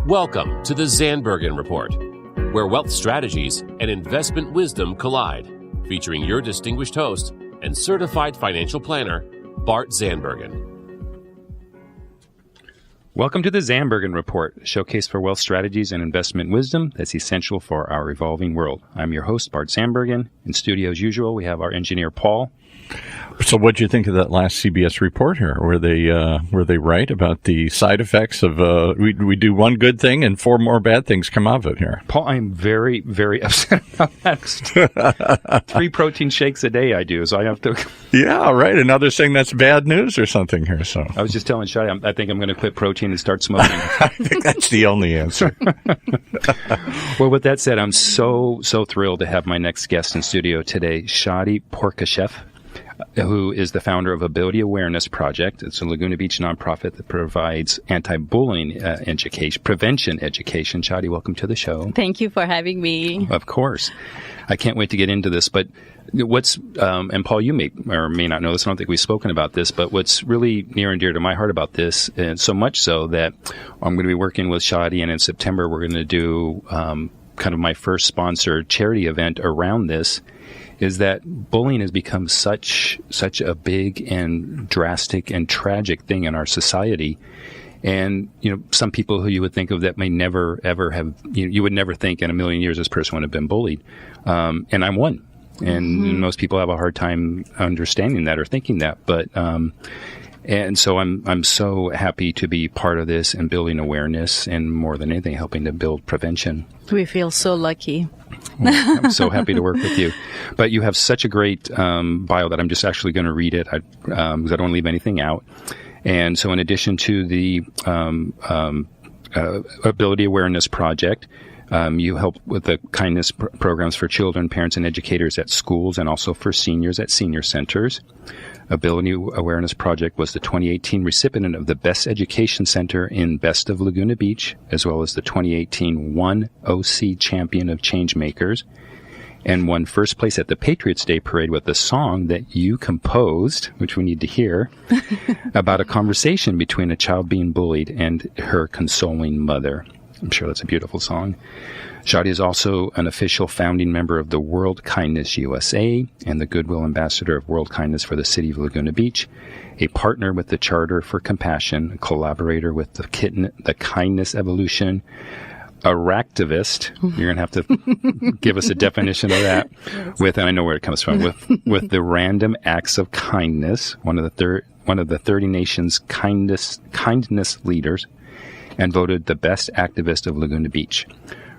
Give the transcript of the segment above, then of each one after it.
Welcome to the Zandbergen Report, where wealth strategies and investment wisdom collide, featuring your distinguished host and certified financial planner, Bart Zandbergen. Welcome to the Zandbergen Report, a showcase for wealth strategies and investment wisdom that's essential for our evolving world. I'm your host, Bart Zandbergen. In studio, as usual, we have our engineer, Paul. So what do you think of that last CBS report here? Were they right about the side effects of we do one good thing and four more bad things come out of it here? Paul, I'm very, very upset about that. 3 protein shakes a day I do, so I have to... Yeah, right. Another thing that's bad news or something here. So I was just telling Shadi, I think I'm going to quit protein and start smoking. I think that's the only answer. Well, with that said, I'm so thrilled to have my next guest in studio today, Shadi Pourkashef, who is the founder of Ability Awareness Project. It's a Laguna Beach nonprofit that provides anti-bullying prevention education. Shadi, welcome to the show. Thank you for having me. Of course. I can't wait to get into this, but what's, and Paul, you may or may not know this, I don't think we've spoken about this, but what's really near and dear to my heart about this, and so much so that I'm going to be working with Shadi, and in September we're going to do kind of my first sponsored charity event around this, is that bullying has become such a big and drastic and tragic thing in our society. And, you know, some people who you would think of that may never, ever have, you would never think in a million years this person would have been bullied. And I'm one. And most people have a hard time understanding that or thinking that. But, and so I'm so happy to be part of this and building awareness and more than anything, helping to build prevention. We feel so lucky. Well, I'm so happy to work with you. But you have such a great bio that I'm just actually going to read it because I don't want to leave anything out. And so in addition to the Ability Awareness Project, you help with the kindness programs for children, parents, and educators at schools and also for seniors at senior centers. Ability Awareness Project was the 2018 recipient of the Best Education Center in Best of Laguna Beach, as well as the 2018 One OC Champion of Changemakers, and won first place at the Patriots Day Parade with a song that you composed, which we need to hear, about a conversation between a child being bullied and her consoling mother. I'm sure that's a beautiful song. Shadi is also an official founding member of the World Kindness USA and the Goodwill Ambassador of World Kindness for the City of Laguna Beach, a partner with the Charter for Compassion, a collaborator with the Kindness Evolution, a racktivist. You're going to have to give us a definition of that. And I know where it comes from. With the Random Acts of Kindness, one of the 30 nations' kindness leaders, and voted the best activist of Laguna Beach.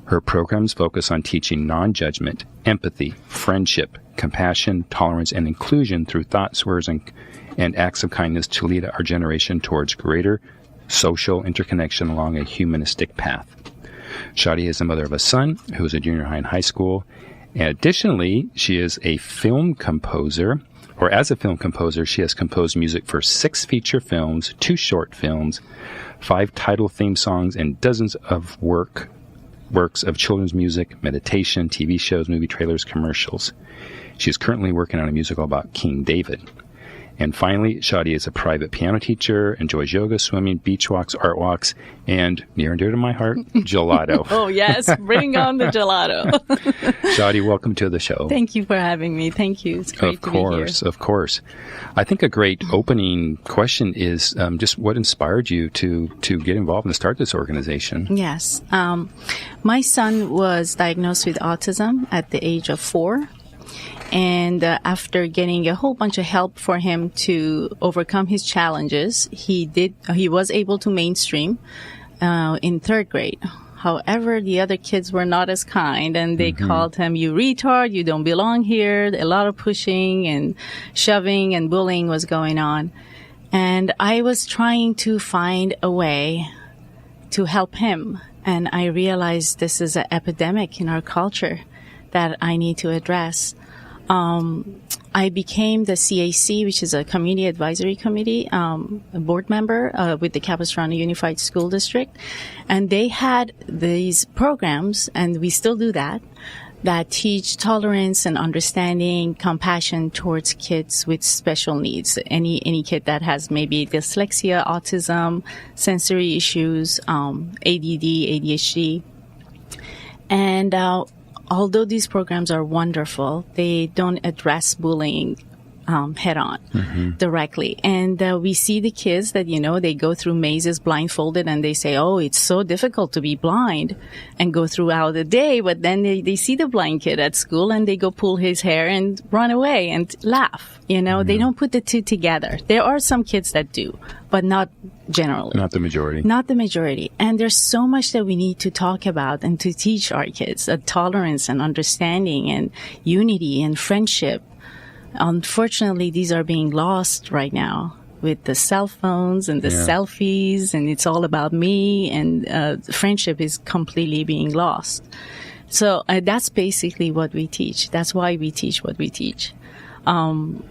Her programs focus on teaching non-judgment, empathy, friendship, compassion, tolerance, and inclusion through thoughts, words, and acts of kindness to lead our generation towards greater social interconnection along a humanistic path. Shadi is the mother of a son who is a junior high and high school. And additionally, she is a film composer, or as a film composer, she has composed music for 6 feature films, 2 short films, 5 title theme songs, and dozens of works of children's music, meditation, TV shows, movie trailers, commercials. She is currently working on a musical about King David. And finally, Shadi is a private piano teacher, enjoys yoga, swimming, beach walks, art walks, and near and dear to my heart, gelato. Oh, yes. Bring on the gelato. Shadi, welcome to the show. Thank you for having me. Thank you. It's great to be here. Of course. I think a great opening question is just what inspired you to get involved and start this organization? Yes. My son was diagnosed with autism at the age of 4. And after getting a whole bunch of help for him to overcome his challenges, he was able to mainstream in 3rd grade. However, the other kids were not as kind, and they called him, "You retard, you don't belong here." A lot of pushing and shoving and bullying was going on. And I was trying to find a way to help him. And I realized this is an epidemic in our culture that I need to address. I became the CAC, which is a Community Advisory Committee, a board member with the Capistrano Unified School District. And they had these programs, and we still do that, that teach tolerance and understanding, compassion towards kids with special needs. Any kid that has maybe dyslexia, autism, sensory issues, ADD, ADHD. And although these programs are wonderful, they don't address bullying head on directly. And we see the kids that, they go through mazes blindfolded and they say, oh, it's so difficult to be blind, and go throughout the day. But then they see the blind kid at school and they go pull his hair and run away and laugh. They don't put the two together. There are some kids that do, but not generally. Not the majority. Not the majority. And there's so much that we need to talk about and to teach our kids, tolerance and understanding and unity and friendship. Unfortunately, these are being lost right now with the cell phones and the selfies, and it's all about me, and friendship is completely being lost. So that's basically what we teach. That's why we teach what we teach.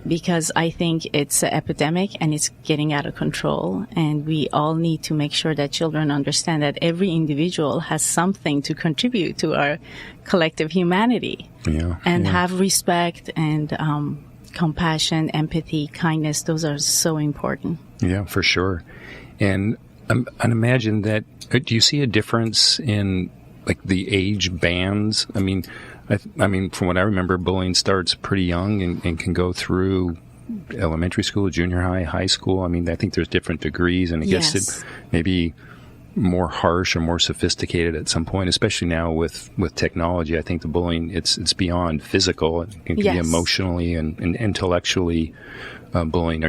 Because I think it's an epidemic and it's getting out of control, and we all need to make sure that children understand that every individual has something to contribute to our collective humanity, and have respect and compassion, empathy, kindness. Those are so important. Yeah, for sure. And I imagine that, do you see a difference in like the age bands? I mean, from what I remember, bullying starts pretty young and can go through elementary school, junior high, high school. I mean, I think there's different degrees, and I guess it maybe more harsh or more sophisticated at some point, especially now with technology. I think the bullying, it's beyond physical. It can be emotionally and intellectually bullying.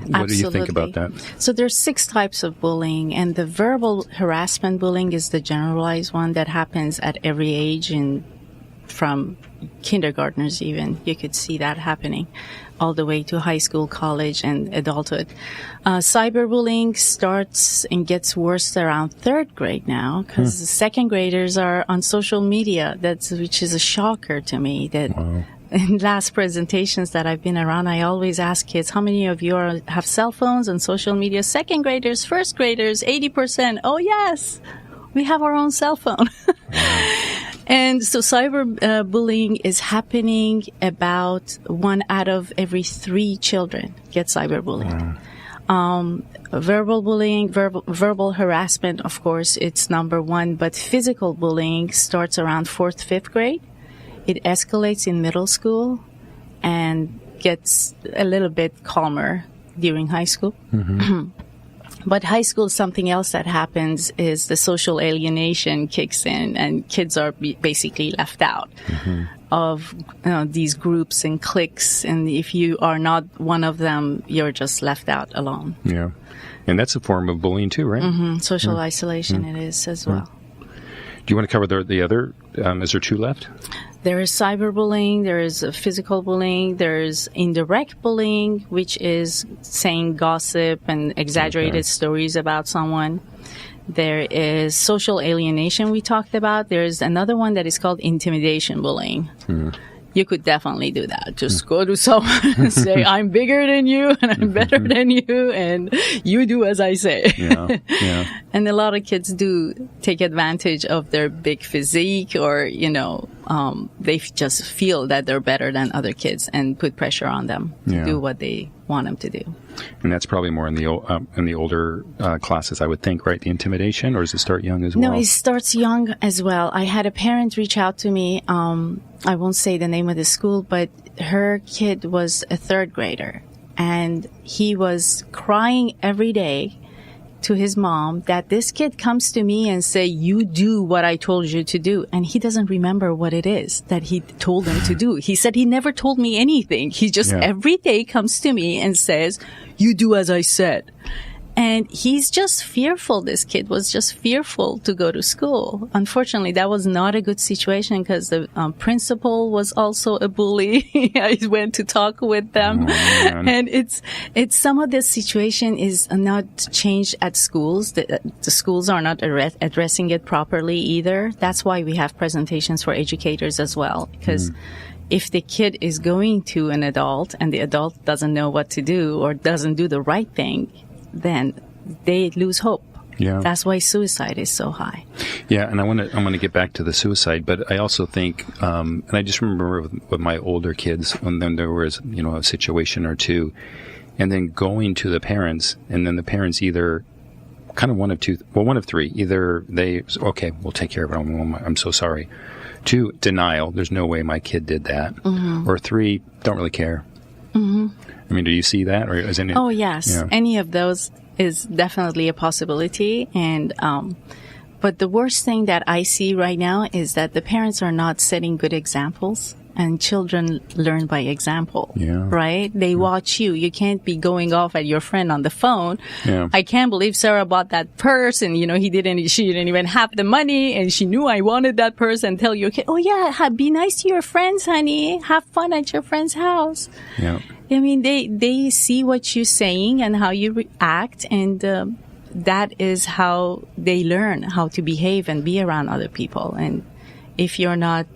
What do you think about that? So there's 6 types of bullying, and the verbal harassment bullying is the generalized one that happens at every age, and from kindergartners even, you could see that happening all the way to high school, college, and adulthood. Cyberbullying starts and gets worse around 3rd grade now, because the 2nd graders are on social media, which is a shocker to me. That in last presentations that I've been around, I always ask kids, how many of you have cell phones and social media? 2nd graders, 1st graders, 80%. Oh, yes, we have our own cell phone. And so cyberbullying is happening. About 1 out of every 3 children get cyberbullied. Verbal bullying, verbal harassment, of course, it's number 1. But physical bullying starts around 4th, 5th grade. It escalates in middle school and gets a little bit calmer during high school. But high school, something else that happens is the social alienation kicks in, and kids are basically left out of these groups and cliques. And if you are not one of them, you're just left out alone. Yeah. And that's a form of bullying too, right? Social isolation it is as well. Do you want to cover the other? Is there 2 left? There is cyberbullying, there is physical bullying, there is indirect bullying, which is saying gossip and exaggerated stories about someone. There is social alienation we talked about. There's another one that is called intimidation bullying. You could definitely do that. Just go to someone and say, I'm bigger than you and I'm better than you, and you do as I say. And a lot of kids do take advantage of their big physique, or, they just feel that they're better than other kids and put pressure on them to do what they want them to do. And that's probably more in the older classes, I would think, right? The intimidation, or does it start young as well? No, it starts young as well. I had a parent reach out to me. I won't say the name of the school, but her kid was a 3rd grader, and he was crying every day to his mom that this kid comes to me and say, you do what I told you to do. And he doesn't remember what it is that he told him to do. He said he never told me anything. He just every day comes to me and says, you do as I said. And he's just fearful. This kid was just fearful to go to school. Unfortunately, that was not a good situation, because the principal was also a bully. I went to talk with them. And it's some of the situation is not changed at schools. The schools are not addressing it properly either. That's why we have presentations for educators as well, because if the kid is going to an adult and the adult doesn't know what to do or doesn't do the right thing, then they lose hope. That's why suicide is so high. Yeah, and I want to get back to the suicide, but I also think, and I just remember with my older kids, when then there was, a situation or two, and then going to the parents, and then the parents either kind of one of three, either they, okay, we'll take care of it, I'm so sorry. 2, denial, there's no way my kid did that. Or 3, don't really care. I mean, do you see that? Or is any? Oh, yes. Yeah. Any of those is definitely a possibility. And, but the worst thing that I see right now is that the parents are not setting good examples, and children learn by example, right? They watch you. You can't be going off at your friend on the phone. Yeah. I can't believe Sarah bought that purse, and, she didn't even have the money, and she knew I wanted that purse, and tell your kid, oh yeah, be nice to your friends, honey. Have fun at your friend's house. Yeah. I mean, they see what you're saying and how you react, and that is how they learn how to behave and be around other people. And if you're not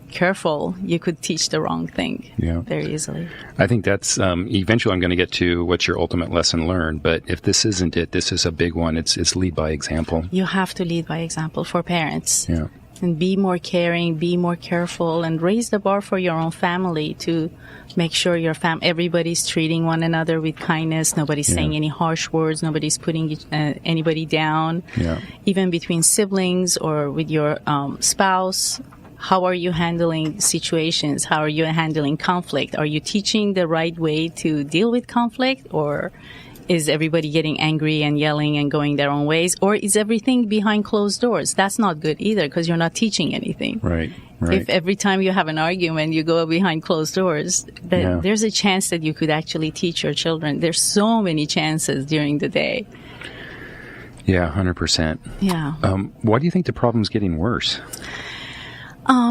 careful, you could teach the wrong thing very easily. I think that's eventually I'm going to get to what's your ultimate lesson learned. But if this isn't it, this is a big one. It's lead by example. You have to lead by example for parents. Yeah. And be more caring, be more careful, and raise the bar for your own family to make sure everybody's treating one another with kindness. Nobody's saying any harsh words. Nobody's putting anybody down. Yeah. Even between siblings or with your spouse. How are you handling situations? How are you handling conflict? Are you teaching the right way to deal with conflict, or is everybody getting angry and yelling and going their own ways? Or is everything behind closed doors? That's not good either, because you're not teaching anything. Right. If every time you have an argument, you go behind closed doors, there's a chance that you could actually teach your children. There's so many chances during the day. Yeah, 100%. Yeah. Why do you think the problem's getting worse?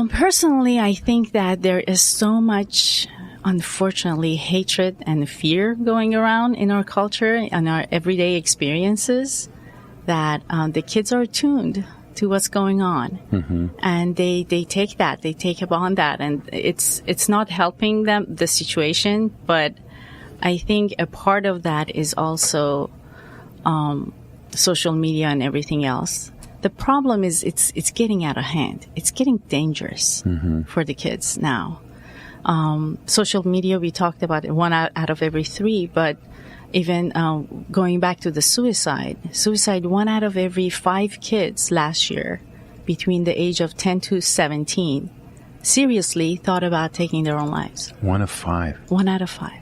Personally, I think that there is so much, unfortunately, hatred and fear going around in our culture and our everyday experiences, that the kids are attuned to what's going on. Mm-hmm. And they take upon that, and it's not helping them, the situation, but I think a part of that is also social media and everything else. The problem is it's getting out of hand. It's getting dangerous for the kids now. Social media, we talked about it, 1 out of every 3, but even going back to the suicide, 1 out of every 5 kids last year between the age of 10 to 17 seriously thought about taking their own lives. 1 of 5. 1 out of 5.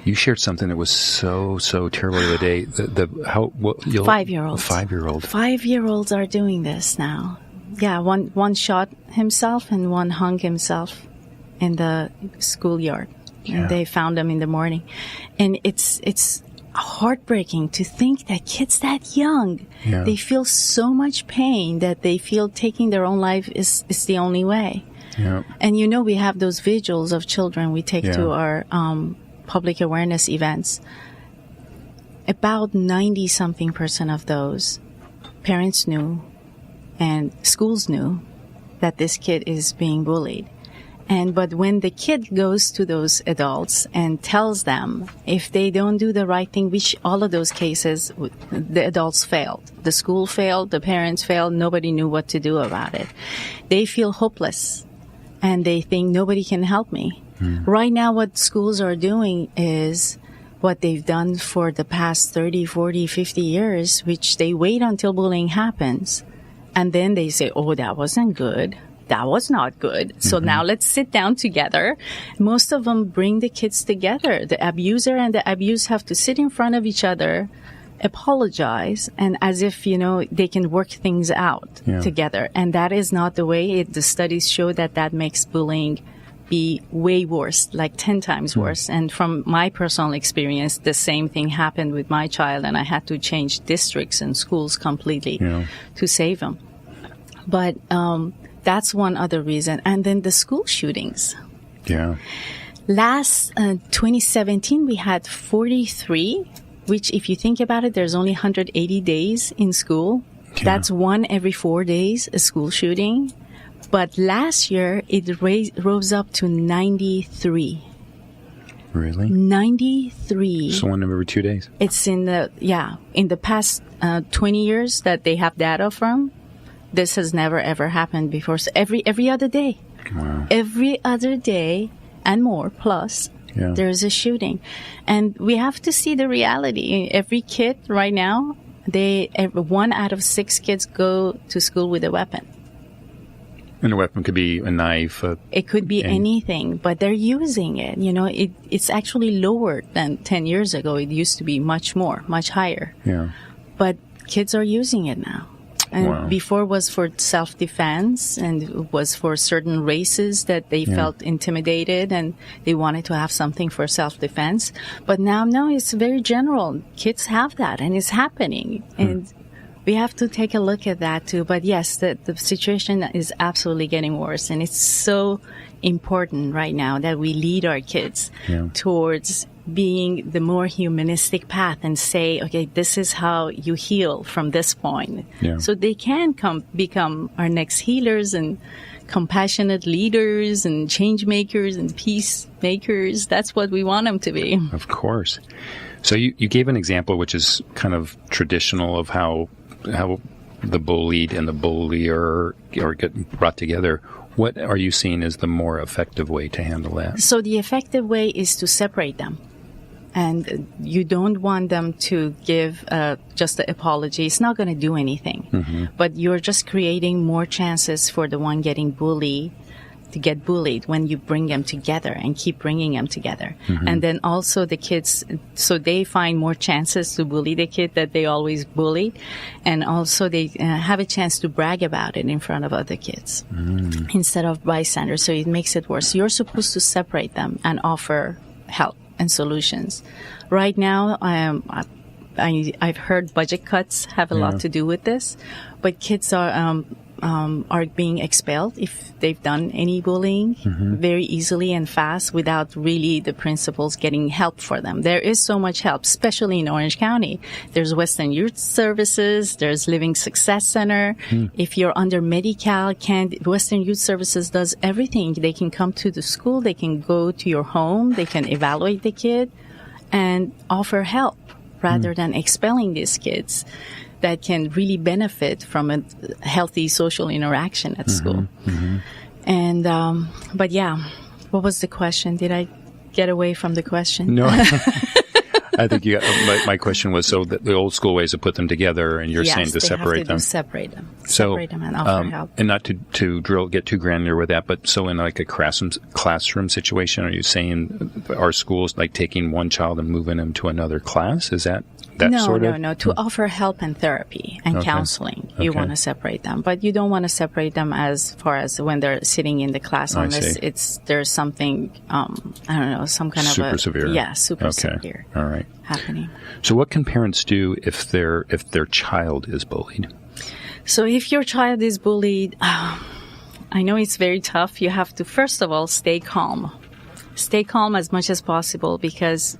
You shared something that was so terrible the other day. 5-year-olds. 5-year-old. 5-year-olds are doing this now. Yeah, one shot himself and one hung himself in the schoolyard. Yeah. And they found him in the morning. And it's heartbreaking to think that kids that young, they feel so much pain that they feel taking their own life is the only way. Yeah. And we have those vigils of children we take to our public awareness events. About 90-something% of those, parents knew and schools knew that this kid is being bullied. But when the kid goes to those adults and tells them if they don't do the right thing, which all of those cases, the adults failed. The school failed, the parents failed, nobody knew what to do about it. They feel hopeless and they think nobody can help me. Right now, what schools are doing is what they've done for the past 30, 40, 50 years, which they wait until bullying happens. And then they say, oh, that wasn't good. That was not good. So now let's sit down together. Most of them bring the kids together. The abuser and the abused have to sit in front of each other, apologize, and as if, they can work things out together. And that is not the way. The studies show that makes bullying be way worse, like 10 times worse. And from my personal experience, the same thing happened with my child, and I had to change districts and schools completely to save him. But that's one other reason. And then the school shootings. Yeah. Last 2017, we had 43, which if you think about it, there's only 180 days in school. Yeah. That's 1 every 4 days, a school shooting. But last year, it rose up to 93. Really? 93. So 1 every 2 days? It's in the past 20 years that they have data from. This has never ever happened before. So every other day, every other day and more plus, there's a shooting, and we have to see the reality. Every kid right now, 1 out of 6 kids go to school with a weapon. And a weapon could be a knife. It could be anything, but they're using it. You know, it's actually lower than 10 years ago. It used to be much higher. Yeah. But kids are using it now. And before was for self-defense, and it was for certain races that they felt intimidated and they wanted to have something for self-defense. But now, no, it's very general. Kids have that, and it's happening. And we have to take a look at that too. But yes, the situation is absolutely getting worse, and it's so important right now that we lead our kids towards being the more humanistic path and say, okay, this is how you heal from this point. So they can become our next healers and compassionate leaders and change makers and peacemakers. That's what we want them to be. Of course. So you gave an example which is kind of traditional of how the bullied and the bullier are getting brought together. What are you seeing as the more effective way to handle that? So the effective way is to separate them. And you don't want them to give just an apology. It's not going to do anything. But you're just creating more chances for the one getting bullied to get bullied when you bring them together and keep bringing them together. And then also the kids, so they find more chances to bully the kid that they always bullied. And also they have a chance to brag about it in front of other kids instead of bystanders. So it makes it worse. You're supposed to separate them and offer help and solutions. Right now, I've heard budget cuts have a lot to do with this, but kids are being expelled if they've done any bullying very easily and fast without really the principals getting help for them. There is so much help, especially in Orange County. There's Western Youth Services, there's Living Success Center. If you're under Medi-Cal, Western Youth Services does everything. They can come to the school, they can go to your home, they can evaluate the kid and offer help rather than expelling these kids that can really benefit from a healthy social interaction at school. And, but yeah, what was the question? Did I get away from the question? No. I think my question was, so the old school ways to put them together, and you're saying to separate them. Separate them and offer help. And not to get too granular with that, but so in like a classroom situation, are you saying our schools like taking one child and moving them to another class? Is that sort of? No. To offer help and therapy and counseling, you want to separate them, but you don't want to separate them as far as when they're sitting in the class unless there's something, I don't know, some kind of super severe. Yeah, super severe. All right. Happening. So what can parents do if their child is bullied? So if your child is bullied, I know it's very tough. You have to, first of all, stay calm. Stay calm as much as possible, because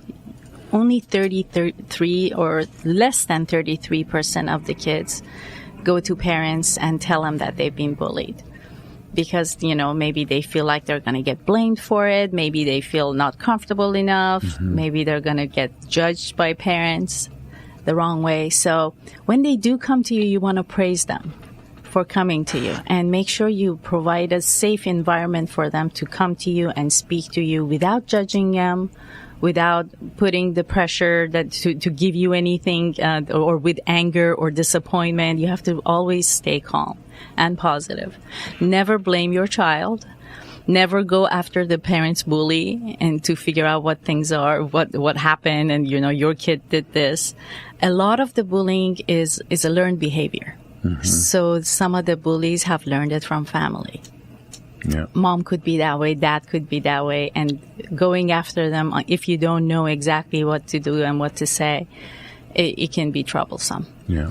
only 33 or less than 33% of the kids go to parents and tell them that they've been bullied. Because, maybe they feel like they're going to get blamed for it. Maybe they feel not comfortable enough. Maybe they're going to get judged by parents the wrong way. So when they do come to you, you want to praise them for coming to you and make sure you provide a safe environment for them to come to you and speak to you without judging them, without putting the pressure to give you anything, or with anger or disappointment. You have to always stay calm and positive. Never blame your child. Never go after the parent's bully and to figure out what things are, what happened, and your kid did this. A lot of the bullying is a learned behavior. So some of the bullies have learned it from family. Yeah. Mom could be that way, dad could be that way, and going after them, if you don't know exactly what to do and what to say, it can be troublesome. Yeah.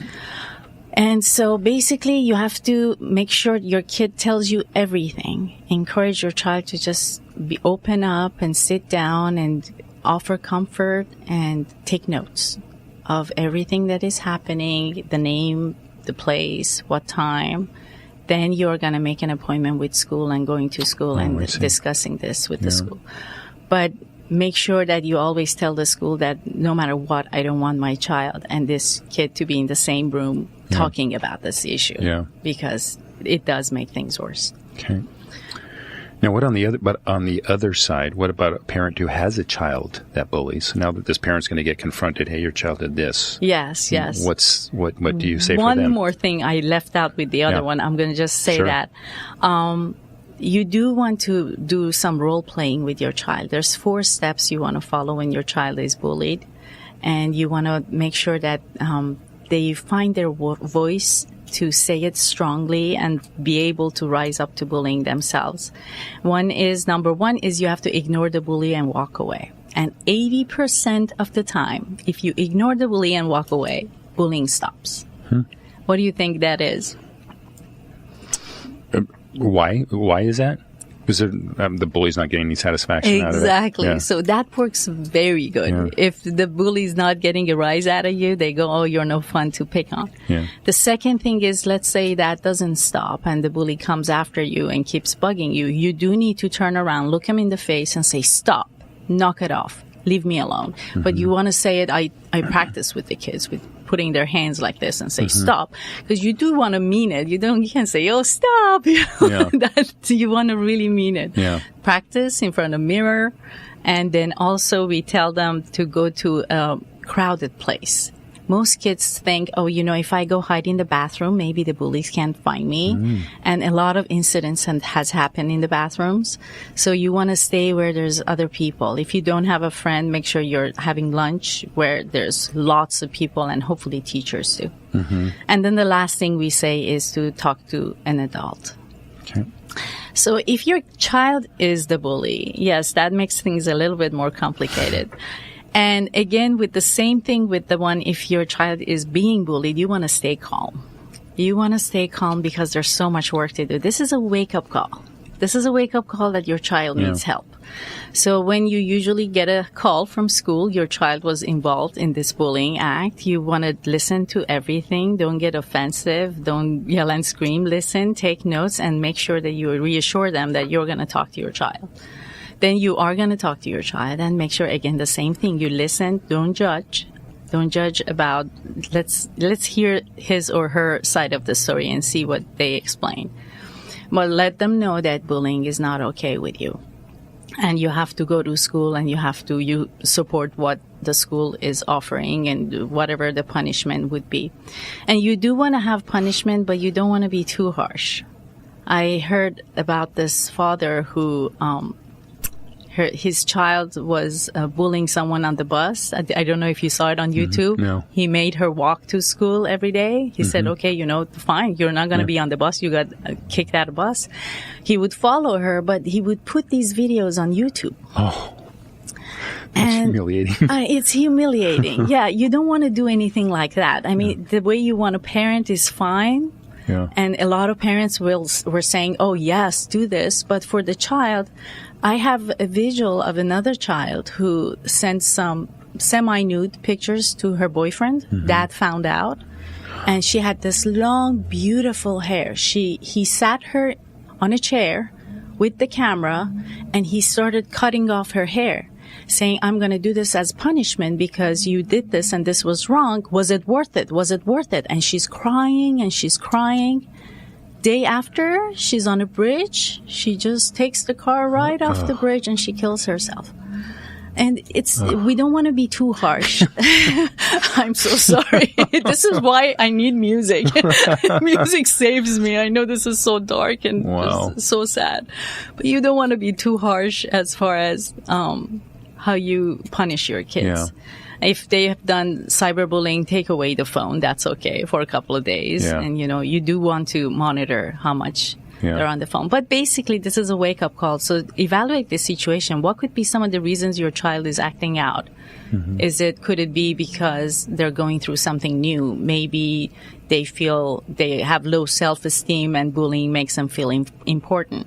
And so basically you have to make sure your kid tells you everything. Encourage your child to just open up and sit down and offer comfort and take notes of everything that is happening, the name, the place, what time. Then you're going to make an appointment with school and going to school and discussing this with the school. But make sure that you always tell the school that no matter what, I don't want my child and this kid to be in the same room talking about this issue. Yeah. Because it does make things worse. Okay. Now, what on the other side, what about a parent who has a child that bullies? Now that this parent's going to get confronted, hey, your child did this. Yes. What do you say for them? One more thing I left out with the other one. I'm going to just say that. You do want to do some role playing with your child. There's 4 steps you want to follow when your child is bullied. And you want to make sure that they find their voice to say it strongly and be able to rise up to bullying themselves. Number one is you have to ignore the bully and walk away. And 80% of the time, if you ignore the bully and walk away, bullying stops. What do you think that is? Why? Why is that? Because the bully's not getting any satisfaction out of it. Exactly. Yeah. So that works very good. Yeah. If the bully's not getting a rise out of you, they go, oh, you're no fun to pick on. Yeah. The second thing is, let's say that doesn't stop and the bully comes after you and keeps bugging you. You do need to turn around, look him in the face and say, stop, knock it off, leave me alone. But you want to say it, I practice with the kids with putting their hands like this and say stop, because you do want to mean it. You can't say, oh, stop. That you want to really mean it. Yeah. Practice in front of a mirror. And then also we tell them to go to a crowded place. Most kids think, oh, if I go hide in the bathroom, maybe the bullies can't find me. And a lot of incidents has happened in the bathrooms. So you want to stay where there's other people. If you don't have a friend, make sure you're having lunch where there's lots of people and hopefully teachers too. And then the last thing we say is to talk to an adult. Okay. So if your child is the bully, yes, that makes things a little bit more complicated. And again, with the same thing with the one, if your child is being bullied, you want to stay calm. You want to stay calm because there's so much work to do. This is a wake-up call. This is a wake-up call that your child needs help. So when you usually get a call from school, your child was involved in this bullying act, you want to listen to everything. Don't get offensive. Don't yell and scream. Listen, take notes, and make sure that you reassure them that you're going to talk to your child. Then you are going to talk to your child and make sure, again, the same thing. You listen, don't judge. Don't judge about, let's hear his or her side of the story and see what they explain. But let them know that bullying is not okay with you. And you have to go to school and you support what the school is offering and whatever the punishment would be. And you do want to have punishment, but you don't want to be too harsh. I heard about this father who, his child was bullying someone on the bus. I don't know if you saw it on YouTube. No. He made her walk to school every day. He said, okay, fine, you're not going to be on the bus. You got kicked out of the bus. He would follow her, but he would put these videos on YouTube. Oh, that's humiliating. It's humiliating. Yeah, you don't want to do anything like that. I mean, the way you want to parent is fine. Yeah. And a lot of parents were saying, oh, yes, do this. But for the child, I have a visual of another child who sent some semi-nude pictures to her boyfriend. Dad found out. And she had this long, beautiful hair. He sat her on a chair with the camera, and he started cutting off her hair, saying, I'm going to do this as punishment because you did this and this was wrong. Was it worth it? Was it worth it? And she's crying and she's crying. Day after, she's on a bridge. She just takes the car right off the bridge and she kills herself. And we don't want to be too harsh. I'm so sorry. This is why I need music. Music saves me. I know this is so dark and so sad. But you don't want to be too harsh as far as how you punish your kids. Yeah. If they have done cyberbullying, take away the phone. That's okay for a couple of days. Yeah. And, you do want to monitor how much they're on the phone. But basically, this is a wake-up call. So evaluate the situation. What could be some of the reasons your child is acting out? Could it be because they're going through something new? Maybe they feel they have low self-esteem and bullying makes them feel important.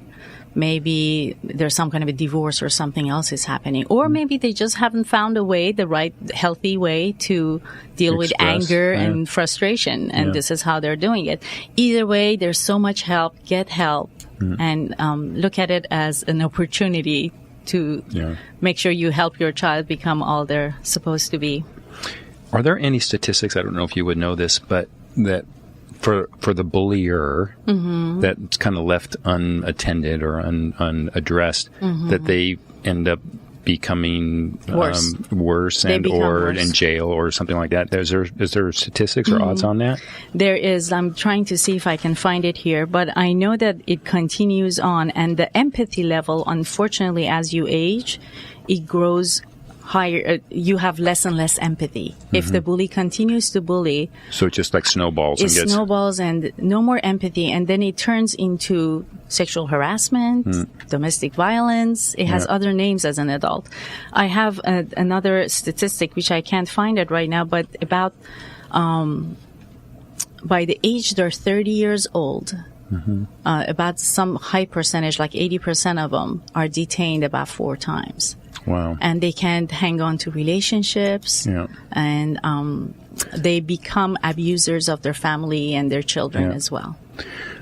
Maybe there's some kind of a divorce or something else is happening. Or maybe they just haven't found the right, healthy way to deal with anger and frustration. And this is how they're doing it. Either way, there's so much help. Get help and look at it as an opportunity to make sure you help your child become all they're supposed to be. Are there any statistics, I don't know if you would know this, but that for the bullier that's kind of left unattended or unaddressed, that they end up becoming worse and or in jail or something like that? Is there statistics or odds on that? There is. I'm trying to see if I can find it here, but I know that it continues on, and the empathy level, unfortunately, as you age, it grows higher. You have less and less empathy. If the bully continues to bully, so it's just like snowballs. Snowballs and no more empathy, and then it turns into sexual harassment, domestic violence. It has other names as an adult. I have another statistic which I can't find it right now, but about by the age they're 30 years old, about some high percentage, like 80% of them, are detained about 4 times. Wow. And they can't hang on to relationships. And they become abusers of their family and their children as well.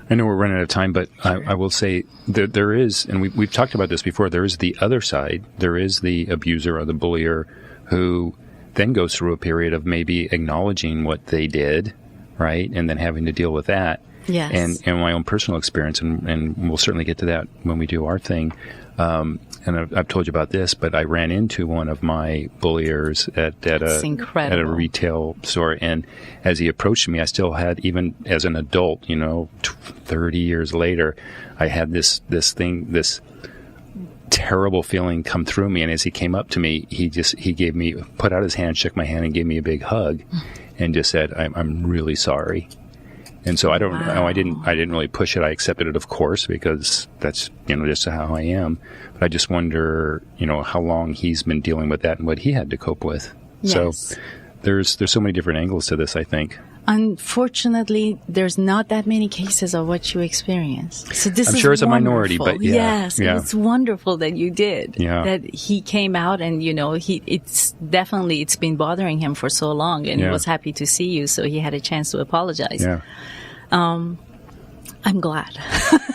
I know we're running out of time, but I will say that there is, and we've talked about this before, there is the other side. There is the abuser or the bullier who then goes through a period of maybe acknowledging what they did, right? And then having to deal with that. Yes. And my own personal experience, and we'll certainly get to that when we do our thing. And I've told you about this, but I ran into one of my bulliers at a retail store, and as he approached me, I still had, even as an adult, 30 years later, I had this terrible feeling come through me. And as he came up to me, he put out his hand, shook my hand, and gave me a big hug, and just said, "I'm really sorry." And so I don't know. I didn't really push it. I accepted it, of course, because that's, just how I am. But I just wonder, how long he's been dealing with that and what he had to cope with. Yes. So there's so many different angles to this, I think. Unfortunately, there's not that many cases of what you experienced. So this I'm is sure it's wonderful. a minority, but yes, it's wonderful that you did. Yeah. That he came out, and it's been bothering him for so long, and he was happy to see you, so he had a chance to apologize. Yeah. I'm glad.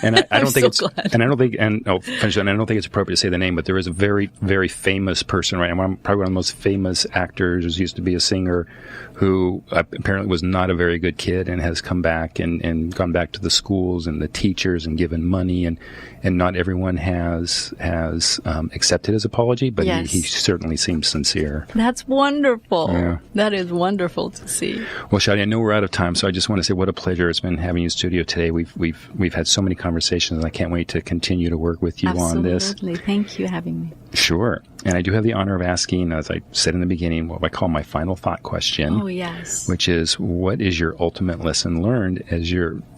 And I don't think glad. And I don't think, and I don't think it's appropriate to say the name, but there is a very, very famous person, right? Probably one of the most famous actors, used to be a singer, who apparently was not a very good kid and has come back and gone back to the schools and the teachers and given money, and not everyone has accepted his apology, but he certainly seems sincere. That's wonderful. Yeah. That is wonderful to see. Well, Shadi, I know we're out of time, so I just want to say what a pleasure it's been having you in studio today. We've had so many conversations, and I can't wait to continue to work with you on this. Absolutely. Thank you for having me. Sure. And I do have the honor of asking, as I said in the beginning, what I call my final thought question. Oh, yes. Which is, what is your ultimate lesson learned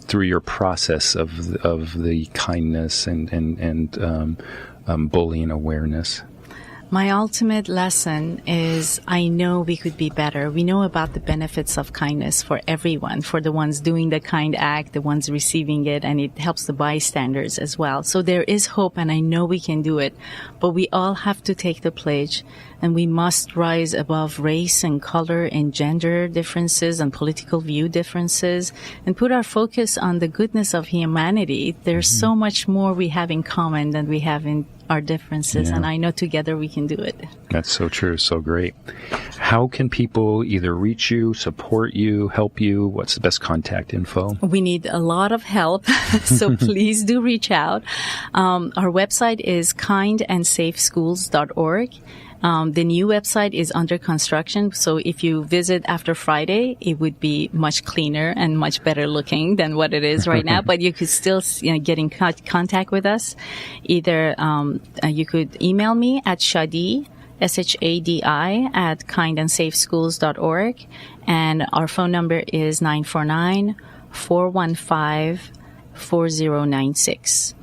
through your process of the kindness and bullying awareness? My ultimate lesson is, I know we could be better. We know about the benefits of kindness for everyone, for the ones doing the kind act, the ones receiving it, and it helps the bystanders as well. So there is hope, and I know we can do it. But we all have to take the pledge, and we must rise above race and color and gender differences and political view differences, and put our focus on the goodness of humanity. There's so much more we have in common than we have in our differences, and I know together we can do it. That's so true, so great. How can people either reach you, support you, help you? What's the best contact info? We need a lot of help, so please do reach out. Our website is kindandsafeschools.org. The new website is under construction, so if you visit after Friday, it would be much cleaner and much better looking than what it is right now. But you could still get in contact with us. Either you could email me at Shadi, Shadi, at kindandsafeschools.org, and our phone number is 949-415-4096.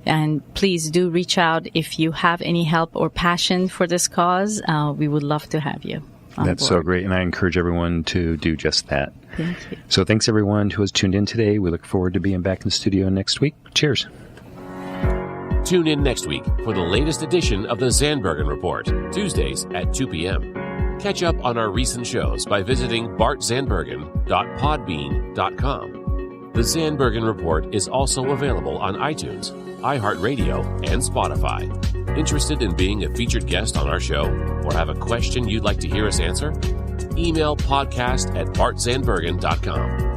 And please do reach out if you have any help or passion for this cause. We would love to have you on That's board. so great, and I encourage everyone to do just that. Thank you. So thanks everyone who has tuned in today. We look forward to being back in the studio next week. Cheers. Tune in next week for the latest edition of the Zandbergen Report, Tuesdays at 2 p.m. Catch up on our recent shows by visiting bartzandbergen.podbean.com. The Zandbergen Report is also available on iTunes, iHeartRadio, and Spotify. Interested in being a featured guest on our show or have a question you'd like to hear us answer? Email podcast@bartzandbergen.com.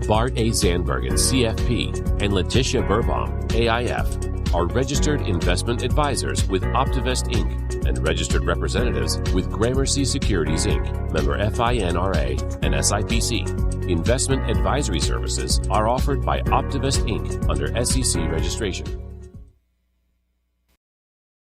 Bart A. Zandbergen, CFP, and Letitia Burbaum, AIF, are registered investment advisors with Optivest Inc. and registered representatives with Gramercy Securities Inc., member FINRA and SIPC. Investment advisory services are offered by Optivest Inc. under SEC registration.